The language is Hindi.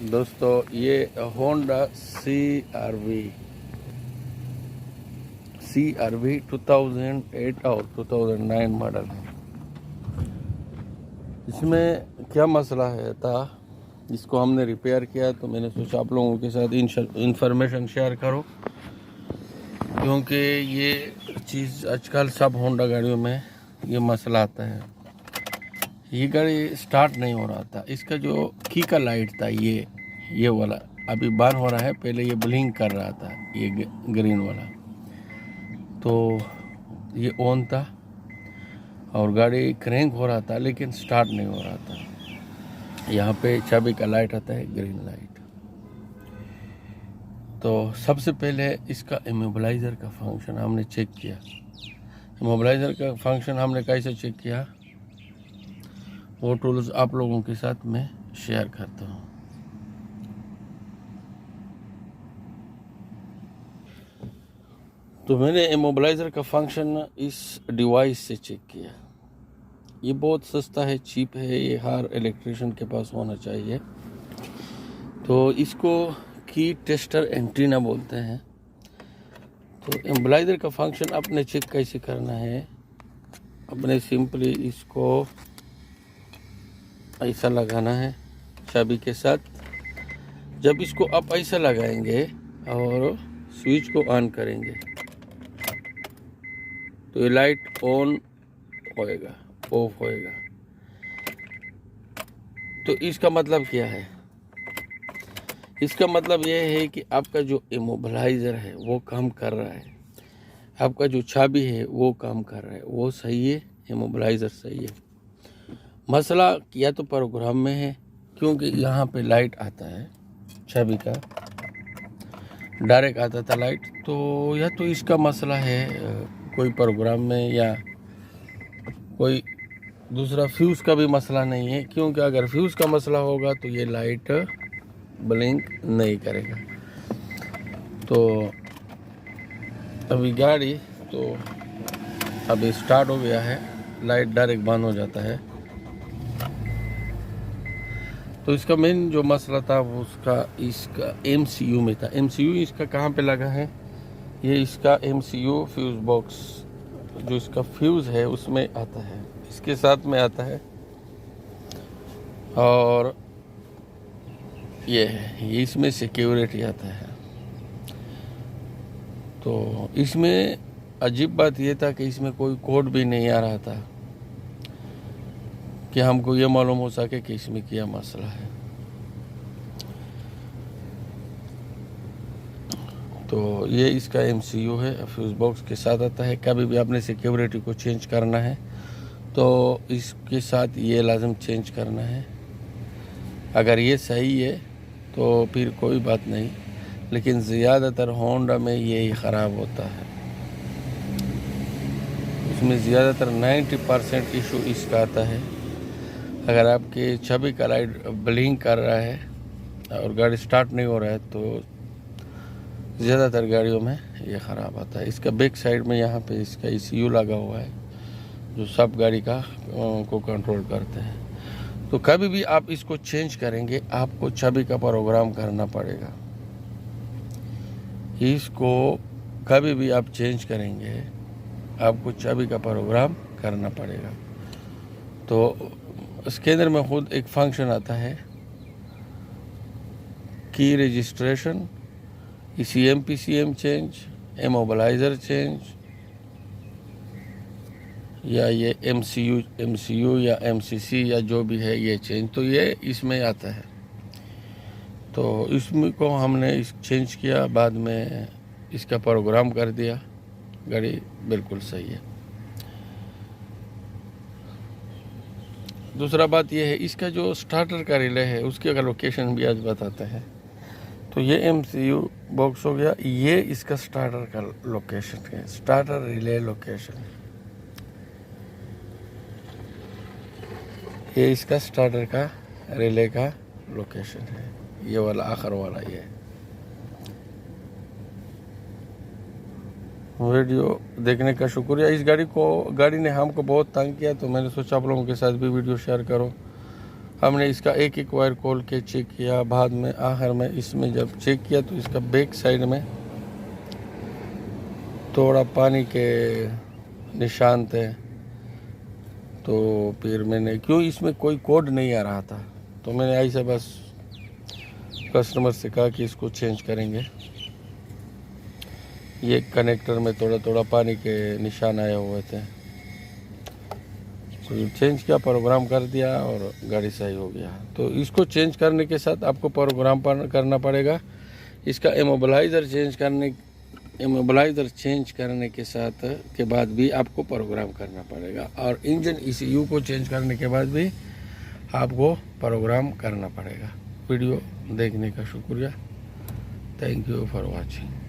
दोस्तों ये होंडा CR-V 2008 और 2009 मॉडल है। इसमें क्या मसला है था, इसको हमने रिपेयर किया तो मैंने सोचा आप लोगों के साथ इंफॉर्मेशन शेयर करो, क्योंकि ये चीज़ आजकल सब होंडा गाड़ियों में ये मसला आता है। ये गाड़ी स्टार्ट नहीं हो रहा था। इसका जो की का लाइट था ये वाला अभी बंद हो रहा है। पहले ये ब्लिंक कर रहा था, ये ग्रीन वाला, तो ये ऑन था और गाड़ी क्रैंक हो रहा था, लेकिन स्टार्ट नहीं हो रहा था। यहाँ पे चाबी का लाइट आता है, ग्रीन लाइट। तो सबसे पहले इसका इमोबिलाइज़र का फंक्शन हमने चेक किया। इमोबिलाइज़र का फंक्शन हमने कैसे चेक किया, वो टूल्स आप लोगों के साथ मैं शेयर करता हूँ। तो मैंने इमोबिलाइज़र का फंक्शन इस डिवाइस से चेक किया। ये बहुत सस्ता है, चीप है, ये हर इलेक्ट्रिशियन के पास होना चाहिए। तो इसको की टेस्टर एंटीना बोलते हैं। तो इमोबिलाइज़र का फंक्शन अपने चेक कैसे करना है, अपने सिंपली इसको ऐसा लगाना है चाबी के साथ। जब इसको आप ऐसा लगाएंगे और स्विच को ऑन करेंगे तो ये लाइट ऑन होएगा, ऑफ होएगा। तो इसका मतलब क्या है? इसका मतलब ये है कि आपका जो इमोबिलाइज़र है वो काम कर रहा है, आपका जो चाबी है वो काम कर रहा है, वो सही है, इमोबिलाइज़र सही है। मसला या तो प्रोग्राम में है, क्योंकि यहाँ पे लाइट आता है चाबी का, डायरेक्ट आता था लाइट, तो या तो इसका मसला है कोई प्रोग्राम में, या कोई दूसरा फ्यूज़ का भी मसला नहीं है, क्योंकि अगर फ्यूज़ का मसला होगा तो ये लाइट ब्लिंक नहीं करेगा। तो अभी गाड़ी तो अभी स्टार्ट हो गया है, लाइट डायरेक्ट बंद हो जाता है। तो इसका मेन जो मसला था वो इसका MCU में था। MCU इसका कहाँ पे लगा है, ये इसका MCU फ्यूज़ बॉक्स जो इसका फ्यूज़ है उसमें आता है, इसके साथ में आता है। और ये है, ये इसमें सिक्योरिटी आता है। तो इसमें अजीब बात ये था कि इसमें कोई कोड भी नहीं आ रहा था कि हमको ये मालूम हो सके कि इसमें क्या मसला है। तो ये इसका MCU है, फ्यूज़ बॉक्स के साथ आता है। कभी भी आपने सिक्योरिटी को चेंज करना है तो इसके साथ ये लाजम चेंज करना है। अगर ये सही है तो फिर कोई बात नहीं, लेकिन ज़्यादातर होंडा में ये ख़राब होता है। इसमें ज़्यादातर 90% इशू इसका आता है। अगर आपके चाबी का लाइट ब्लिंक कर रहा है और गाड़ी स्टार्ट नहीं हो रहा है तो ज़्यादातर गाड़ियों में ये ख़राब आता है। इसका बैक साइड में यहाँ पे इसका ECU लगा हुआ है जो सब गाड़ी का को कंट्रोल करते हैं। तो कभी भी आप इसको चेंज करेंगे आपको चाबी का प्रोग्राम करना पड़ेगा। इसको कभी भी आप चेंज करेंगे आपको चाबी का प्रोग्राम करना पड़ेगा। तो इसके अंदर में खुद एक फंक्शन आता है की registration, ECM PCM change, immobiliser change, या ये MCU या MCC या जो भी है ये चेंज, तो ये इसमें आता है। तो इसमें को हमने इस चेंज किया, बाद में इसका प्रोग्राम कर दिया, गाड़ी बिल्कुल सही है। दूसरा बात ये है, इसका जो स्टार्टर का रिले है उसकी अगर लोकेशन भी आज बताते हैं। तो ये MCU बॉक्स हो गया, ये इसका स्टार्टर का लोकेशन है, स्टार्टर रिले लोकेशन। ये इसका स्टार्टर का रिले का लोकेशन है, ये वाला आखिर वाला। ये वीडियो देखने का शुक्रिया। इस गाड़ी ने हमको बहुत तंग किया, तो मैंने सोचा आप लोगों के साथ भी वीडियो शेयर करो। हमने इसका एक एक वायर खोल के चेक किया। बाद में आखिर में इसमें जब चेक किया तो इसका बैक साइड में थोड़ा पानी के निशान थे। तो फिर मैंने, क्यों इसमें कोई कोड नहीं आ रहा था, तो मैंने ऐसे बस कस्टमर से कहा कि इसको चेंज करेंगे। ये कनेक्टर में थोड़ा थोड़ा पानी के निशान आए हुए थे, तो चेंज किया, प्रोग्राम कर दिया और गाड़ी सही हो गया। तो इसको चेंज करने के साथ आपको प्रोग्राम करना पड़ेगा। इसका इमोबिलाइज़र चेंज करने के साथ के बाद भी आपको प्रोग्राम करना पड़ेगा, और इंजन ECU को चेंज करने के बाद भी आपको प्रोग्राम करना पड़ेगा। वीडियो देखने का शुक्रिया। Thank you for watching.